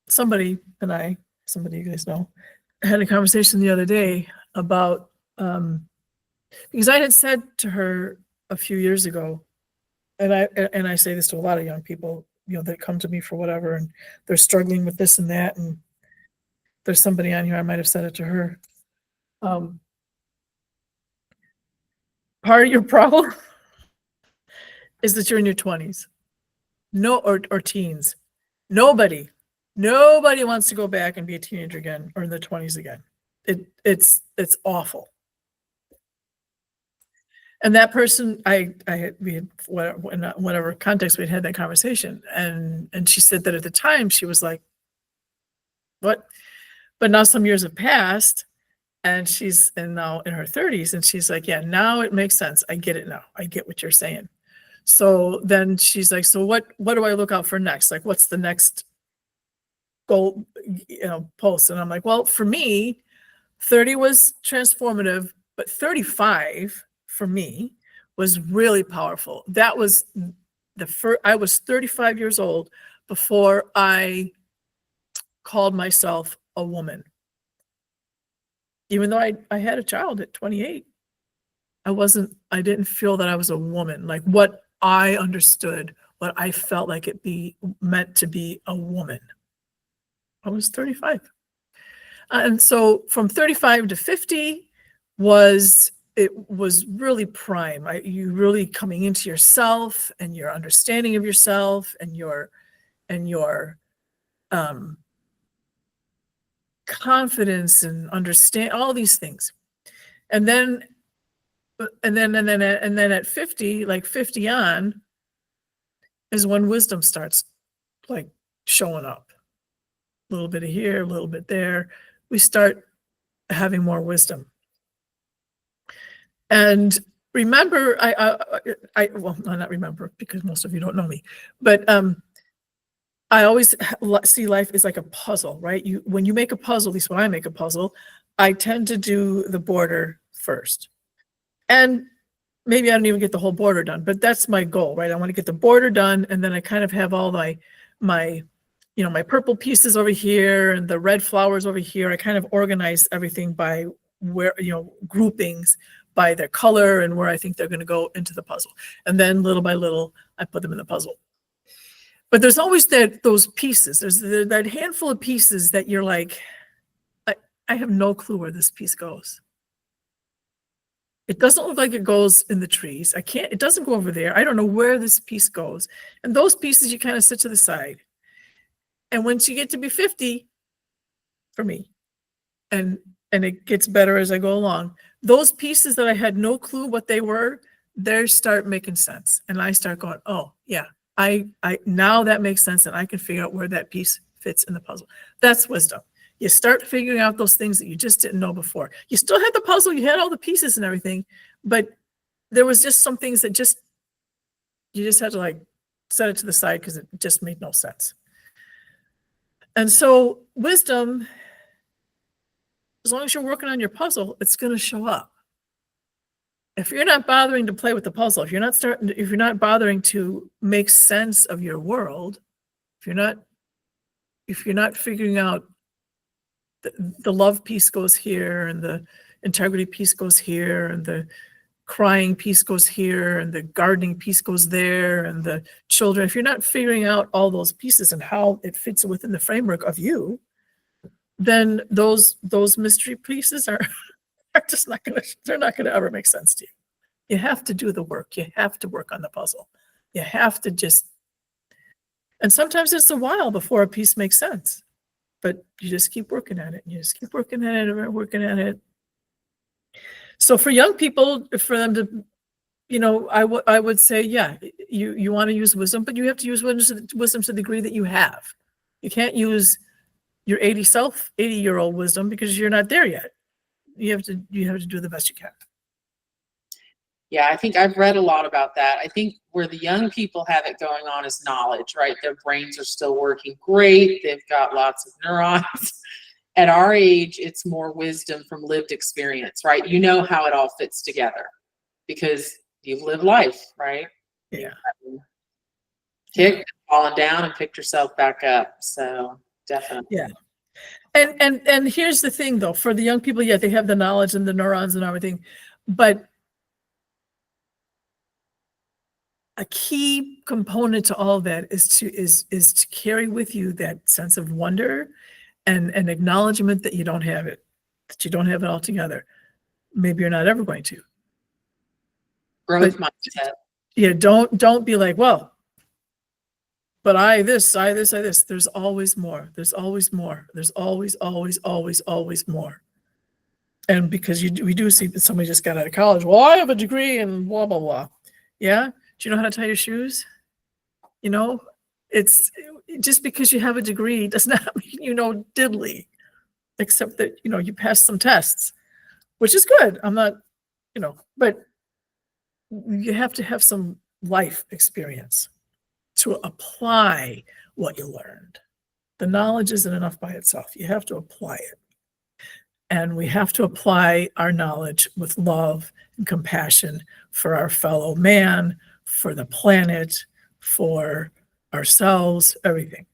Speaker 1: somebody you guys know, had a conversation the other day about because I had said to her a few years ago, and I say this to a lot of young people, that come to me for whatever, and they're struggling with this and that, and there's somebody on here, I might have said it to her. Part of your problem is that you're in your 20s, or teens. Nobody wants to go back and be a teenager again or in their 20s again. It's awful. And that person, we had whatever context we'd had that conversation, and she said that at the time she was like, "What?" But now some years have passed, and she's now in her 30s, and she's like, "Yeah, now it makes sense. I get it now. I get what you're saying." So then she's like, "So what do I look out for next? Like, what's the next goal, post?" And I'm like, "Well, for me, 30 was transformative, but 35 for me was really powerful. That was I was 35 years old before I called myself a woman. Even though I had a child at 28, I didn't feel that I was a woman. Like what I understood, what I felt like meant to be a woman. I was 35. And so from 35 to 50 was really prime. You really coming into yourself and your understanding of yourself and your confidence and understand all these things. And then at 50, like 50 on, is when wisdom starts like showing up. A little bit of here, a little bit there. We start having more wisdom. And remember, well, not remember, because most of you don't know me, but I always see life as like a puzzle, right? When you make a puzzle, at least when I make a puzzle, I tend to do the border first. And maybe I don't even get the whole border done, but that's my goal, right? I want to get the border done, and then I kind of have all my purple pieces over here and the red flowers over here. I kind of organize everything by where, groupings by their color and where I think they're going to go into the puzzle. And then little by little, I put them in the puzzle. But there's always those pieces. There's that handful of pieces that you're like, I have no clue where this piece goes. It doesn't look like it goes in the trees. It doesn't go over there. I don't know where this piece goes. And those pieces you kind of sit to the side. And once you get to be 50, for me, and it gets better as I go along, those pieces that I had no clue what they were, they start making sense. And I start going, oh yeah, I now that makes sense, and I can figure out where that piece fits in the puzzle. That's wisdom. You start figuring out those things that you just didn't know before. You still had the puzzle, you had all the pieces and everything, but there was just some things that you just had to like set it to the side because it just made no sense. And so wisdom, as long as you're working on your puzzle, it's going to show up. If you're not bothering to play with the puzzle, if you're not bothering to make sense of your world, if you're not figuring out the love piece goes here, and the integrity piece goes here, and the crying piece goes here, and the gardening piece goes there, and the children, if you're not figuring out all those pieces and how it fits within the framework of you, then those mystery pieces are just not gonna ever make sense to you. You have to do the work. You have to work on the puzzle. You have to just, and sometimes it's a while before a piece makes sense, but you just keep working at it. And you just keep working at it and working at it. So for young people, for them to, I would say, yeah, you want to use wisdom, but you have to use wisdom to the degree that you have. You can't use your 80-year-old wisdom because you're not there yet. You have to do the best you can.
Speaker 2: Yeah, I think I've read a lot about that. I think where the young people have it going on is knowledge, right? Their brains are still working great. They've got lots of neurons. At our age, it's more wisdom from lived experience, right? You know how it all fits together because you've lived life, right?
Speaker 1: Yeah.
Speaker 2: Kicked, fallen down, and picked yourself back up. So definitely.
Speaker 1: Yeah. And here's the thing though, for the young people, yeah, they have the knowledge and the neurons and everything, but a key component to all of that is to carry with you that sense of wonder and an acknowledgement that you don't have it, all together. Maybe you're not ever going to.
Speaker 2: Growth mindset.
Speaker 1: Yeah, don't be like, well, but I this. There's always more. There's always more. There's always more. And because we do see that somebody just got out of college. Well, I have a degree and blah, blah, blah. Yeah. Do you know how to tie your shoes? It's just because you have a degree does not mean you know diddly, except that, you passed some tests, which is good. I'm not, but you have to have some life experience to apply what you learned. The knowledge isn't enough by itself. You have to apply it. And we have to apply our knowledge with love and compassion for our fellow man, for the planet, for ourselves, everything.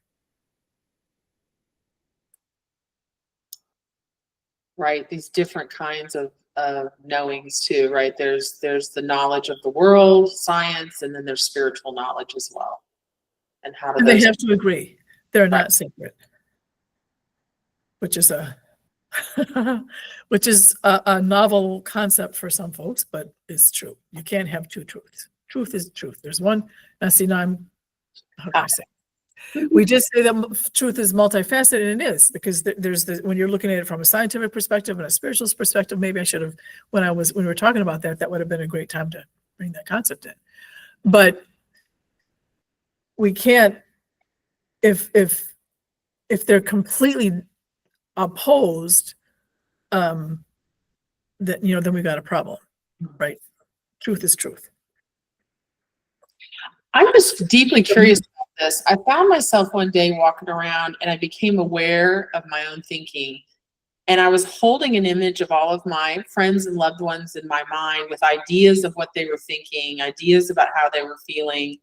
Speaker 2: Right. These different kinds of knowings too, right? There's the knowledge of the world, science, and then there's spiritual knowledge as well. And how do
Speaker 1: And
Speaker 2: those
Speaker 1: they have to agree. They're not separate, which is a novel concept for some folks, but it's true. You can't have two truths. Truth is truth. There's one. Now, see, now how can I say? We just say that truth is multifaceted, and it is, because when you're looking at it from a scientific perspective and a spiritual perspective, maybe I should have, when we were talking about that would have been a great time to bring that concept in. But we can't, if they're completely opposed, then we've got a problem, right? Truth is truth.
Speaker 2: I'm just deeply curious about this. I found myself one day walking around and I became aware of my own thinking. And I was holding an image of all of my friends and loved ones in my mind with ideas of what they were thinking, ideas about how they were feeling.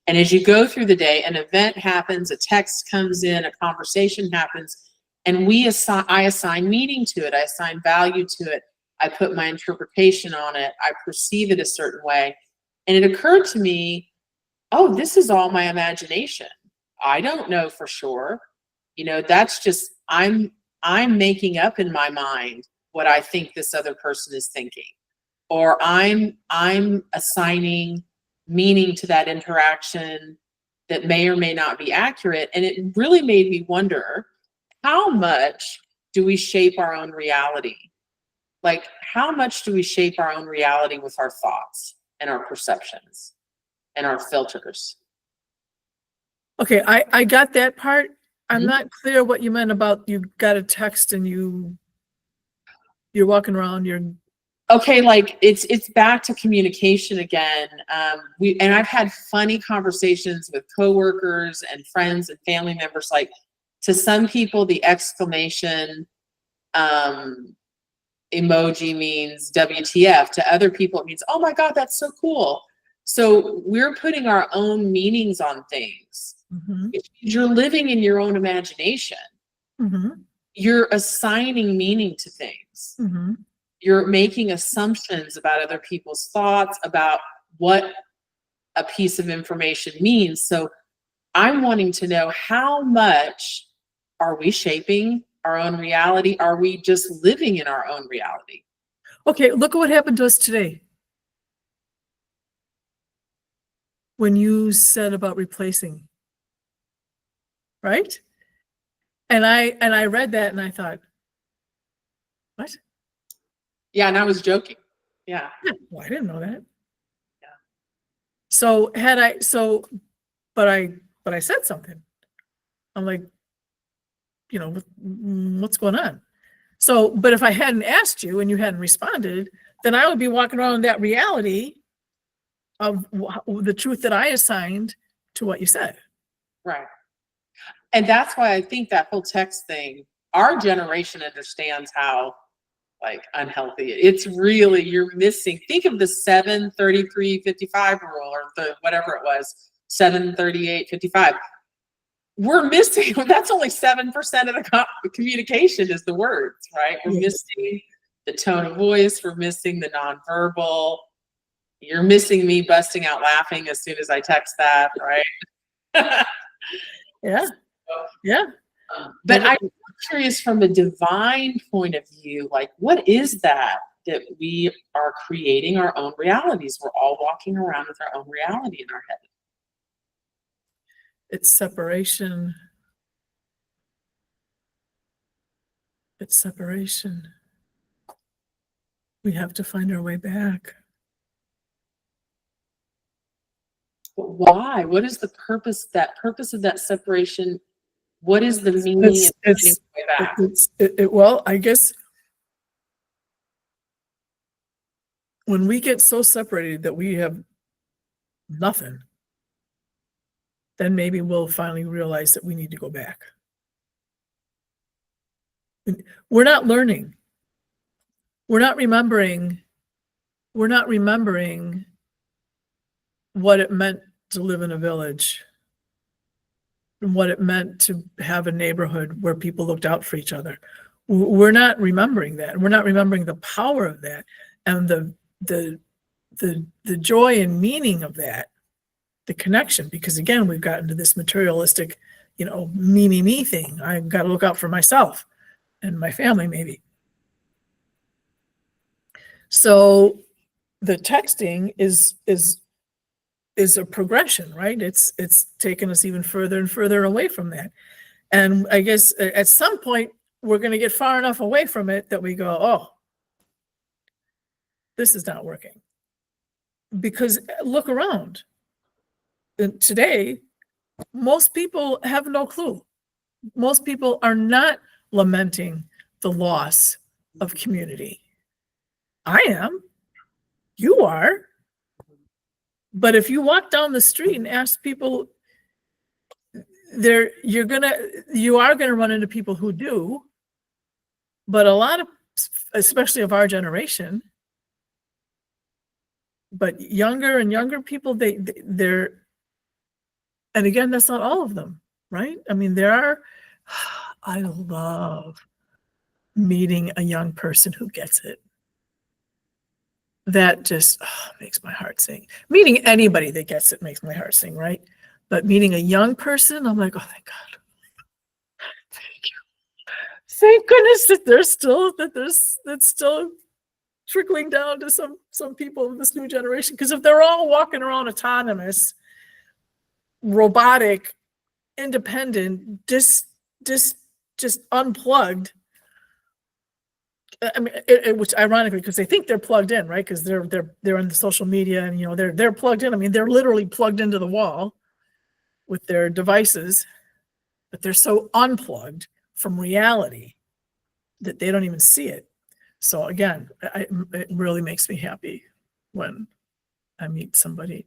Speaker 2: And as you go through the day, an event happens, a text comes in, a conversation happens, and I assign meaning to it. I assign value to it. I put my interpretation on it. I perceive it a certain way. And it occurred to me, oh, this is all my imagination. I don't know for sure. That's just, I'm making up in my mind what I think this other person is thinking. Or I'm assigning meaning to that interaction that may or may not be accurate. And it really made me wonder, how much do we shape our own reality? Like, how much do we shape our own reality with our thoughts and our perceptions and our filters?
Speaker 1: Okay, I got that part. I'm not clear what you meant about you got a text and you're walking around,
Speaker 2: Okay, like it's back to communication again. And I've had funny conversations with coworkers and friends and family members. Like, to some people, the exclamation emoji means WTF. To other people, it means, oh my God, that's so cool. So we're putting our own meanings on things. If you're living in your own imagination. You're assigning meaning to things. You're making assumptions about other people's thoughts, about what a piece of information means. So I'm wanting to know, how much are we shaping our own reality? Are we just living in our own reality?
Speaker 1: Okay, look at what happened to us today. when you said about replacing, right? And I read that and I thought, what?
Speaker 2: Yeah, and I was joking. Yeah.
Speaker 1: Well, I didn't know that.
Speaker 2: Yeah.
Speaker 1: So but I said something. I'm like, what's going on? So, but if I hadn't asked you and you hadn't responded, then I would be walking around in that reality of the truth that I assigned to what you said.
Speaker 2: Right. And that's why I think that whole text thing, our generation understands how like unhealthy it's really, you're missing. Think of the 7:33:55 rule, or the whatever it was, 7:38:55. We're missing, that's only 7% of the communication is the words, right? We're missing the tone of voice, we're missing the nonverbal. You're missing me busting out laughing as soon as I text that, right?
Speaker 1: Yeah. Yeah.
Speaker 2: But I'm curious from a divine point of view, like what is that we are creating our own realities? We're all walking around with our own reality in our head.
Speaker 1: It's separation. It's separation. We have to find our way back.
Speaker 2: But why? What is the purpose of that separation? What is the meaning of finding our way back?
Speaker 1: Well, I guess when we get so separated that we have nothing, then maybe we'll finally realize that we need to go back. We're not learning. We're not remembering what it meant to live in a village and what it meant to have a neighborhood where people looked out for each other. We're not remembering that. We're not remembering the power of that and the joy and meaning of that, the connection, because again, we've gotten to this materialistic, me thing. I've got to look out for myself and my family maybe. So the texting is a progression, right? It's taken us even further and further away from that. And I guess at some point we're going to get far enough away from it that we go, oh, this is not working. Because look around. Today, most people have no clue. Most people are not lamenting the loss of community. I am. You are. But if you walk down the street and ask people, you are gonna run into people who do. But a lot of, especially of our generation, but younger and younger people, they're, and again, that's not all of them, right? I mean, I love meeting a young person who gets it. That just makes my heart sing. Meeting anybody that gets it makes my heart sing, right? But meeting a young person, I'm like, oh, thank God. Thank you. Thank goodness that that's still trickling down to some people in this new generation. Because if they're all walking around autonomous, robotic, independent, just unplugged. I mean, which ironically, because they think they're plugged in, right? Because they're in the social media and they're plugged in. I mean, they're literally plugged into the wall with their devices, but they're so unplugged from reality that they don't even see it. So again, it really makes me happy when I meet somebody,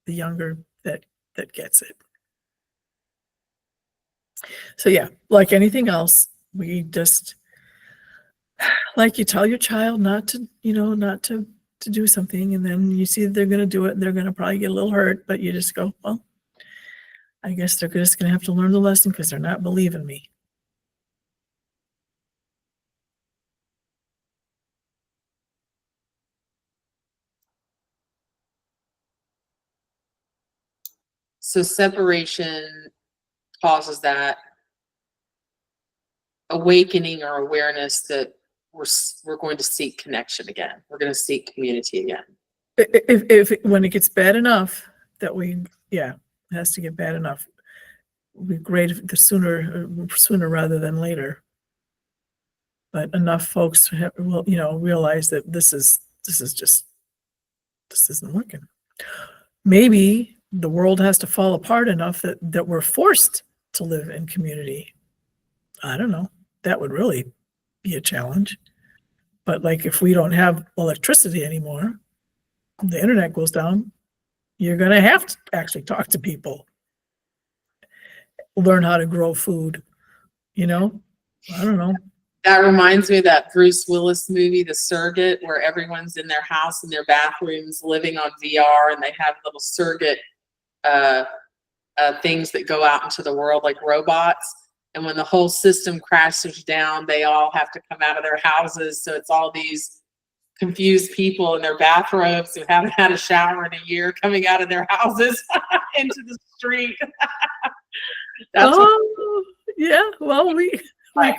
Speaker 1: the younger that gets it. So yeah, like anything else, we just, like you tell your child not to do something, and then you see that they're going to do it and they're going to probably get a little hurt, but you just go, well, I guess they're just going to have to learn the lesson because they're not believing me.
Speaker 2: So separation causes that awakening or awareness that we're going to seek connection again. We're going to seek community again.
Speaker 1: If when it gets bad enough that it has to get bad enough. It would be great if the sooner rather than later. But enough folks will, realize that this isn't working. Maybe the world has to fall apart enough that we're forced to live in community. I don't know. That would really be a challenge. But like if we don't have electricity anymore, the internet goes down, you're going to have to actually talk to people, learn how to grow food, I don't know.
Speaker 2: That reminds me of that Bruce Willis movie, The Surrogate, where everyone's in their house in their bathrooms living on VR, and they have little surrogate things that go out into the world like robots. And when the whole system crashes down, they all have to come out of their houses. So it's all these confused people in their bathrobes who haven't had a shower in a year coming out of their houses into the street. That's
Speaker 1: yeah. Well, we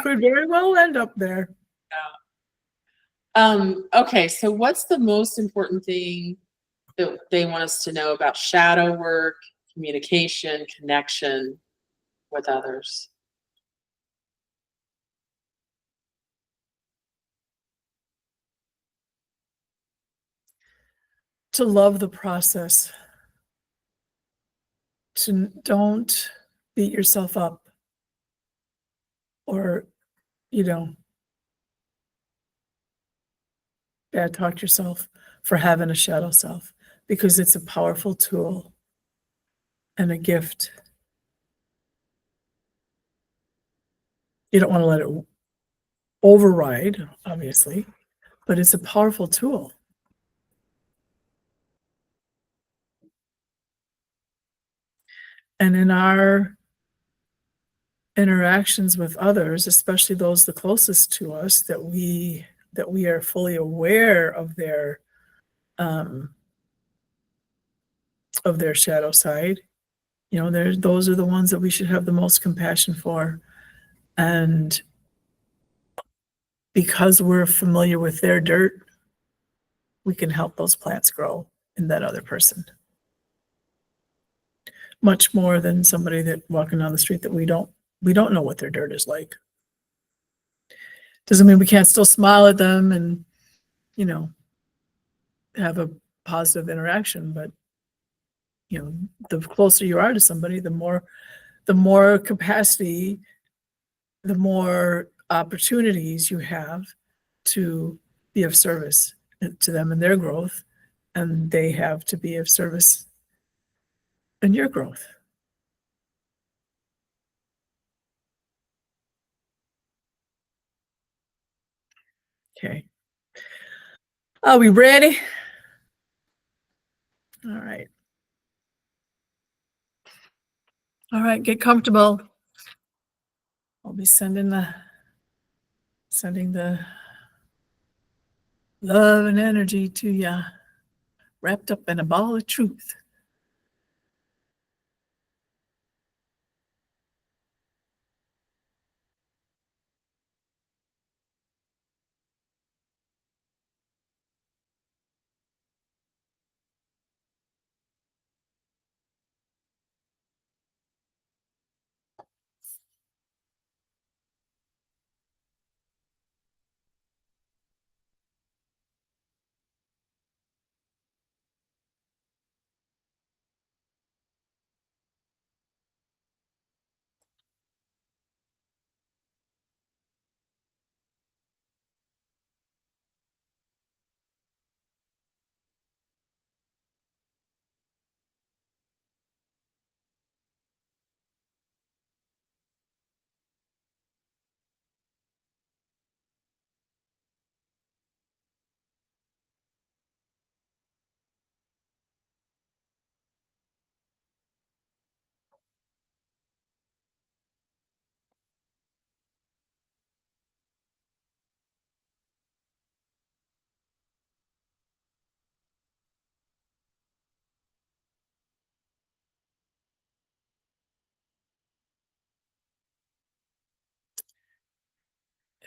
Speaker 1: could very well end up there.
Speaker 2: Okay, so what's the most important thing that they want us to know about shadow work, communication, connection with others?
Speaker 1: To love the process. Don't beat yourself up or, bad talk yourself for having a shadow self, because it's a powerful tool and a gift. You don't want to let it override, obviously, but it's a powerful tool. And in our interactions with others, especially those the closest to us, that we are fully aware of their shadow side. Those are the ones that we should have the most compassion for. And because we're familiar with their dirt, we can help those plants grow in that other person. Much more than somebody that walking down the street that we don't know what their dirt is like. Doesn't mean we can't still smile at them and, have a positive interaction, but the closer you are to somebody, the more capacity, the more opportunities you have to be of service to them in their growth, and they have to be of service in your growth. Okay. Are we ready? All right. All right, get comfortable. I'll be sending the love and energy to you, wrapped up in a ball of truth.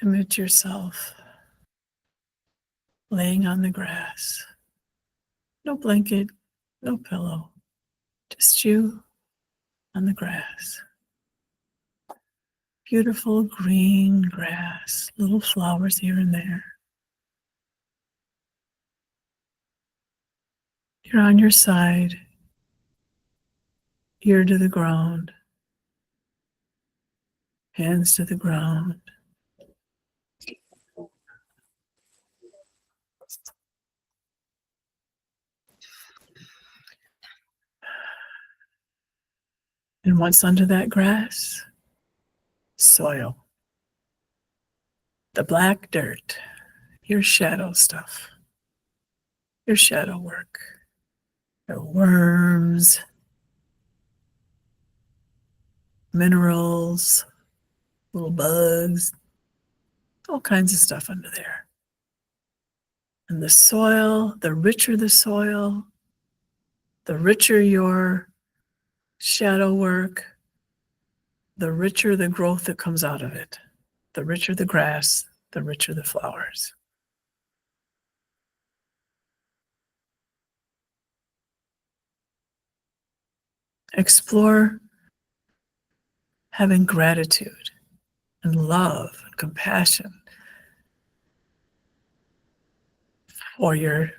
Speaker 1: Image yourself laying on the grass. No blanket, no pillow. Just you on the grass. Beautiful green grass, little flowers here and there. You're on your side, ear to the ground, hands to the ground. And what's under that grass? Soil. The black dirt, your shadow stuff, your shadow work. The worms, minerals, little bugs, all kinds of stuff under there. And the soil, the richer the soil, the richer your shadow work, the richer the growth that comes out of it. The richer the grass, the richer the flowers. Explore having gratitude and love and compassion for your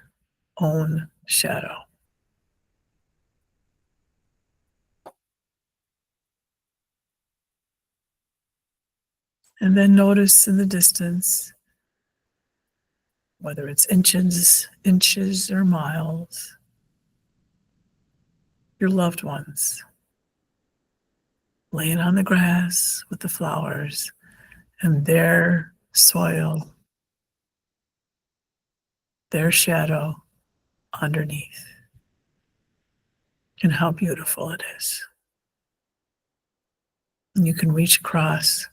Speaker 1: own shadow. And then notice in the distance, whether it's inches or miles, your loved ones laying on the grass with the flowers and their soil, their shadow underneath. And how beautiful it is. And you can reach across,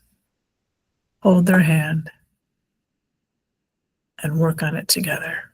Speaker 1: hold their hand, and work on it together.